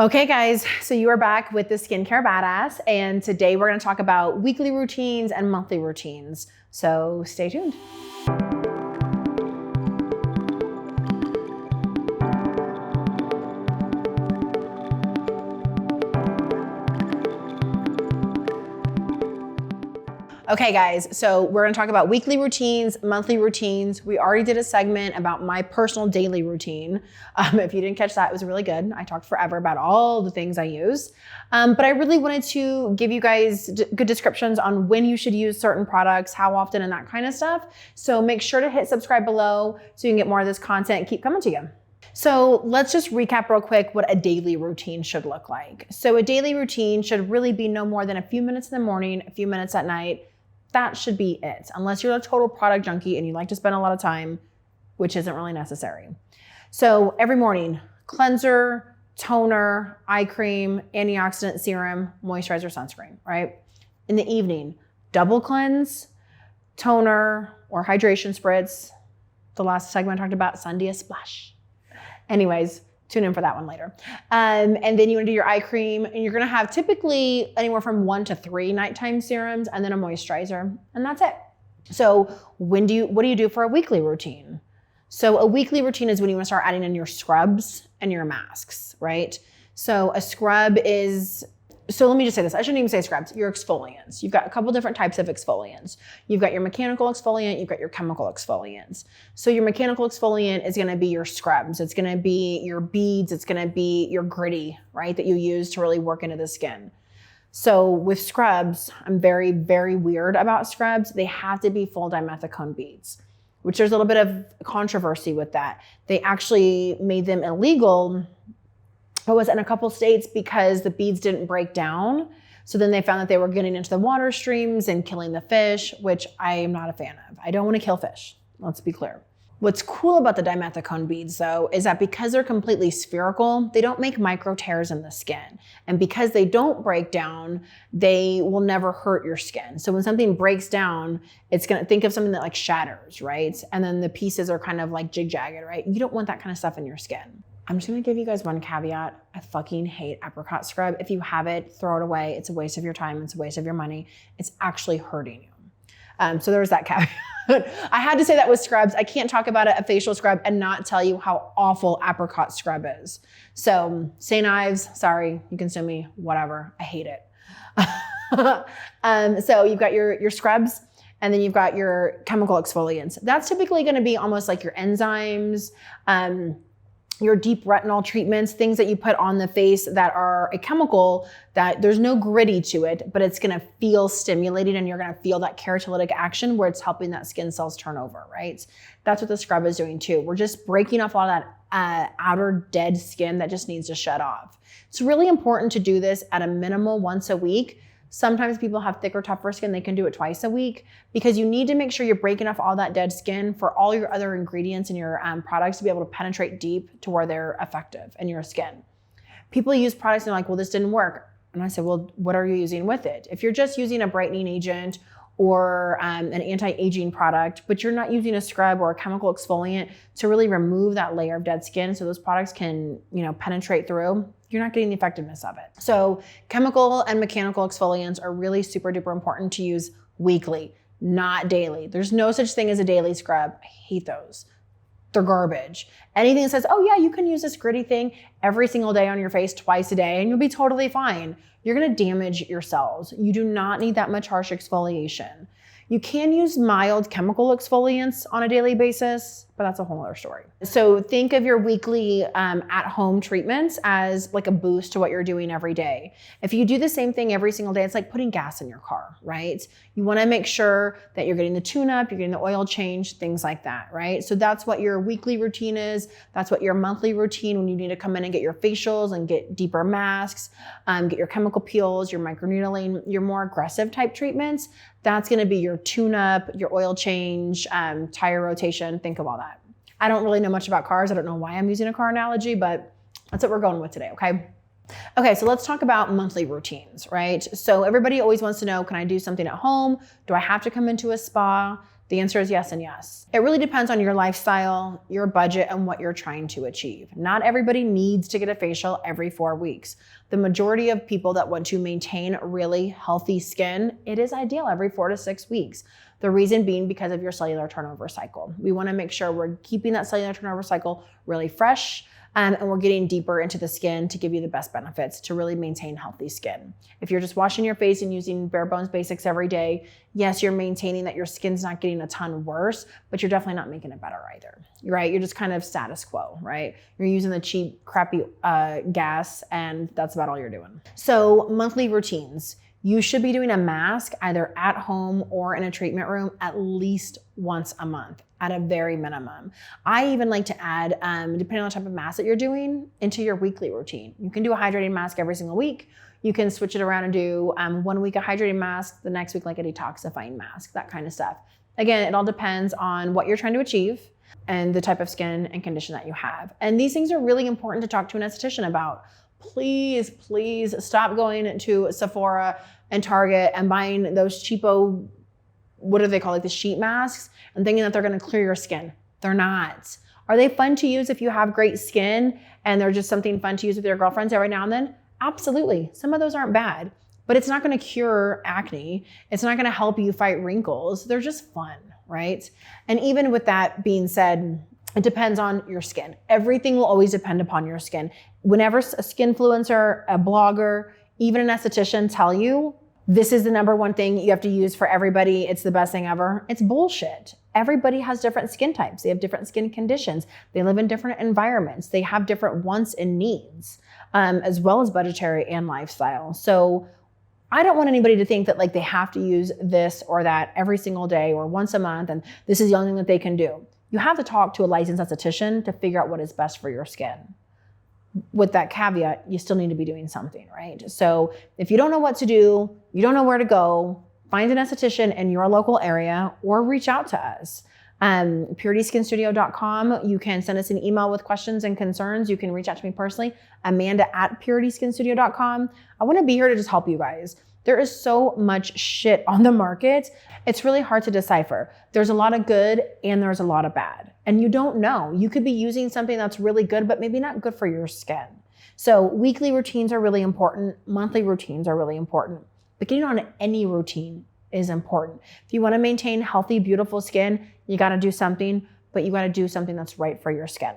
Okay guys, so you are back with the Skincare Badass, and today we're gonna talk about weekly routines and monthly routines. So stay tuned. Okay guys, so we're gonna talk about weekly routines, monthly routines. We already did a segment about my personal daily routine. If you didn't catch that, it was really good. I talked forever about all the things I use. But I really wanted to give you guys good descriptions on when you should use certain products, how often, and that kind of stuff. So make sure to hit subscribe below so you can get more of this content and keep coming to you. So let's just recap real quick what a daily routine should look like. So a daily routine should really be no more than a few minutes in the morning, a few minutes at night. That should be it, unless you're a total product junkie and you like to spend a lot of time, which isn't really necessary. So every morning, cleanser, toner, eye cream, antioxidant serum, moisturizer, sunscreen, right? In the evening, double cleanse, toner, or hydration spritz. The last segment I talked about, Sunday splash. Anyways, tune in for that one later. And then you wanna do your eye cream, and you're gonna have typically anywhere from 1 to 3 nighttime serums and then a moisturizer, and that's it. So what do you do for a weekly routine? So a weekly routine is when you wanna start adding in your scrubs and your masks, right? So a scrub is, so let me just say this, I shouldn't even say scrubs, your exfoliants. You've got a couple different types of exfoliants. You've got your mechanical exfoliant, you've got your chemical exfoliants. So your mechanical exfoliant is gonna be your scrubs, it's gonna be your beads, it's gonna be your gritty, right, that you use to really work into the skin. So with scrubs, I'm very, very weird about scrubs. They have to be full dimethicone beads, which there's a little bit of controversy with that. They actually made them illegal. It was in a couple states because the beads didn't break down. So then they found that they were getting into the water streams and killing the fish, which I am not a fan of. I don't want to kill fish, let's be clear. What's cool about the dimethicone beads though, is that because they're completely spherical, they don't make micro tears in the skin. And because they don't break down, they will never hurt your skin. So when something breaks down, it's gonna, think of something that like shatters, right? And then the pieces are kind of like jig-jagged, right? You don't want that kind of stuff in your skin. I'm just gonna give you guys one caveat. I fucking hate apricot scrub. If you have it, throw it away. It's a waste of your time. It's a waste of your money. It's actually hurting you. So there's that caveat. I had to say that with scrubs. I can't talk about a facial scrub and not tell you how awful apricot scrub is. So St. Ives, sorry, you can sue me, whatever. I hate it. So you've got your scrubs, and then you've got your chemical exfoliants. That's typically gonna be almost like your enzymes, your deep retinol treatments, things that you put on the face that are a chemical that there's no gritty to it, but it's gonna feel stimulating and you're gonna feel that keratolytic action where it's helping that skin cells turn over, right? That's what the scrub is doing too. We're just breaking off all that outer dead skin that just needs to shut off. It's really important to do this at a minimal once a week. Sometimes people have thicker, tougher skin, they can do it twice a week because you need to make sure you're breaking off all that dead skin for all your other ingredients in your products to be able to penetrate deep to where they're effective in your skin. People use products and they're like, well, this didn't work. And I said, well, what are you using with it? If you're just using a brightening agent or an anti-aging product, but you're not using a scrub or a chemical exfoliant to really remove that layer of dead skin so those products can, penetrate through, you're not getting the effectiveness of it. So chemical and mechanical exfoliants are really super duper important to use weekly, not daily. There's no such thing as a daily scrub. I hate those. They're garbage. Anything that says, oh yeah, you can use this gritty thing every single day on your face twice a day and you'll be totally fine. You're gonna damage your cells. You do not need that much harsh exfoliation. You can use mild chemical exfoliants on a daily basis, but that's a whole other story. So think of your weekly at-home treatments as like a boost to what you're doing every day. If you do the same thing every single day, it's like putting gas in your car, right? You wanna make sure that you're getting the tune-up, you're getting the oil change, things like that, right? So that's what your weekly routine is. That's what your monthly routine when you need to come in and get your facials and get deeper masks, get your chemical peels, your microneedling, your more aggressive type treatments. That's gonna be your tune-up, your oil change, tire rotation, think of all that. I don't really know much about cars. I don't know why I'm using a car analogy, but that's what we're going with today, okay? Okay, so let's talk about monthly routines, right? So everybody always wants to know, can I do something at home? Do I have to come into a spa? The answer is yes and yes. It really depends on your lifestyle, your budget, and what you're trying to achieve. Not everybody needs to get a facial every 4 weeks. The majority of people that want to maintain really healthy skin, it is ideal every 4 to 6 weeks. The reason being because of your cellular turnover cycle. We want to make sure we're keeping that cellular turnover cycle really fresh, and we're getting deeper into the skin to give you the best benefits to really maintain healthy skin. If you're just washing your face and using bare bones basics every day, yes, you're maintaining that your skin's not getting a ton worse, but you're definitely not making it better either, right? You're just kind of status quo, right? You're using the cheap, crappy gas, and that's about all you're doing. So monthly routines. You should be doing a mask either at home or in a treatment room at least once a month at a very minimum. I even like to add, depending on the type of mask that you're doing, into your weekly routine. You can do a hydrating mask every single week. You can switch it around and do 1 week a hydrating mask, the next week like a detoxifying mask, that kind of stuff. Again, it all depends on what you're trying to achieve and the type of skin and condition that you have. And these things are really important to talk to an esthetician about. Please, please stop going to Sephora and Target and buying those cheapo, what do they call, like the sheet masks, and thinking that they're gonna clear your skin. They're not. Are they fun to use if you have great skin and they're just something fun to use with your girlfriends every now and then? Absolutely. Some of those aren't bad, but it's not gonna cure acne. It's not gonna help you fight wrinkles. They're just fun, right? And even with that being said, it depends on your skin. Everything will always depend upon your skin. Whenever a skin influencer, a blogger, even an esthetician tell you, this is the number one thing you have to use for everybody, it's the best thing ever, it's bullshit. Everybody has different skin types. They have different skin conditions. They live in different environments. They have different wants and needs, as well as budgetary and lifestyle. So I don't want anybody to think that like they have to use this or that every single day or once a month, and this is the only thing that they can do. You have to talk to a licensed esthetician to figure out what is best for your skin. With that caveat, you still need to be doing something, right? So if you don't know what to do, you don't know where to go, find an esthetician in your local area or reach out to us. PuritySkinStudio.com. You can send us an email with questions and concerns. You can reach out to me personally, Amanda@PuritySkinStudio.com. I want to be here to just help you guys. There is so much shit on the market. It's really hard to decipher. There's a lot of good and there's a lot of bad. And you don't know. You could be using something that's really good, but maybe not good for your skin. So weekly routines are really important. Monthly routines are really important. But getting on any routine is important. If you want to maintain healthy, beautiful skin, you got to do something, but you got to do something that's right for your skin.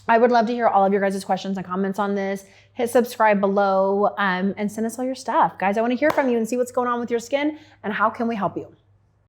I would love to hear all of your guys' questions and comments on this. Hit subscribe below and send us all your stuff. Guys, I want to hear from you and see what's going on with your skin and how can we help you.